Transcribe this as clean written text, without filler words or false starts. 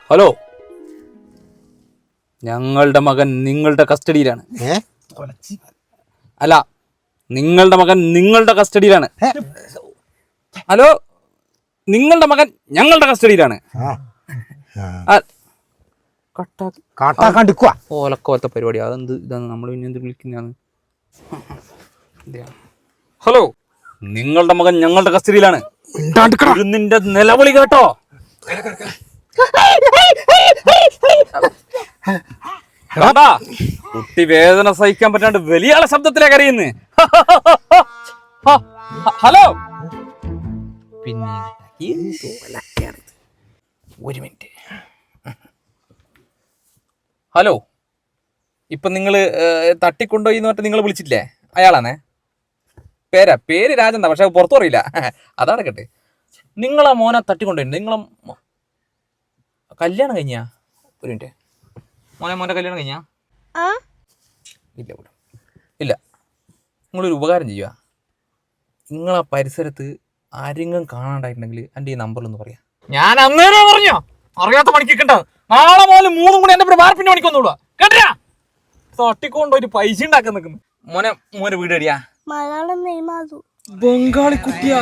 Hello, ഞങ്ങളുടെ മകൻ നിങ്ങളുടെ കസ്റ്റഡിയിലാണ്. അല്ല, നിങ്ങളുടെ മകൻ നിങ്ങളുടെ കസ്റ്റഡിയിലാണ്. ഹലോ, നിങ്ങളുടെ മകൻ ഞങ്ങളുടെ കസ്റ്റഡിയിലാണ്. ഓലക്കോലത്തെ പരിപാടി. അതെന്ത് ഇതാണ്? നമ്മൾ പിന്നെ എന്ത് വിളിക്കുന്നതാണ്? ഹലോ, നിങ്ങളുടെ മകൻ ഞങ്ങളുടെ കസ്റ്റഡിയിലാണ്. നിന്റെ നിലവിളി കേട്ടോ? കുട്ടി വേദന സഹിക്കാൻ പറ്റാണ്ട് വലിയ ശബ്ദത്തിലേക്ക് അറിയുന്നു. ഹലോ, പിന്നെ ഒരു മിനിറ്റ്. ഹലോ, ഇപ്പൊ നിങ്ങള് തട്ടിക്കൊണ്ടുപോയി എന്ന് പറഞ്ഞിട്ട് നിങ്ങൾ വിളിച്ചില്ലേ? അയാളാണേ. പേര് രാജെന്നാ, പക്ഷെ പുറത്തു പറയില്ല. അതാണ് കേട്ടെ. നിങ്ങളാ മോനെ തട്ടിക്കൊണ്ടുപോയി. നിങ്ങളെ കല്യാണം കഴിഞ്ഞാ? ഒരു മിനിറ്റ്. മോന്റെ കല്യാണം കഴിഞ്ഞാ? ഇല്ല ഇല്ല. നിങ്ങളൊരു ഉപകാരം ചെയ്യുക. നിങ്ങളാ പരിസരത്ത് ആരെങ്കിലും കാണാണ്ടായിട്ടുണ്ടെങ്കിൽ എൻ്റെ ഈ നമ്പറിലൊന്ന് പറയാം. ഞാൻ അന്നേരം പറഞ്ഞോ, അറിയാത്ത പണിക്ക് കിട്ടാ. നാളെ മുതൽ 3 കൂടി എന്റെ വാർപ്പിന്റെ പണിക്ക് വന്നോളൂ. കേട്ടാ? തട്ടിക്കൊണ്ടൊരു പൈസ ഉണ്ടാക്കാൻ നിൽക്കുന്നു. മോനെ വീട് എടിയാ? ബംഗാളി കുട്ടിയാ.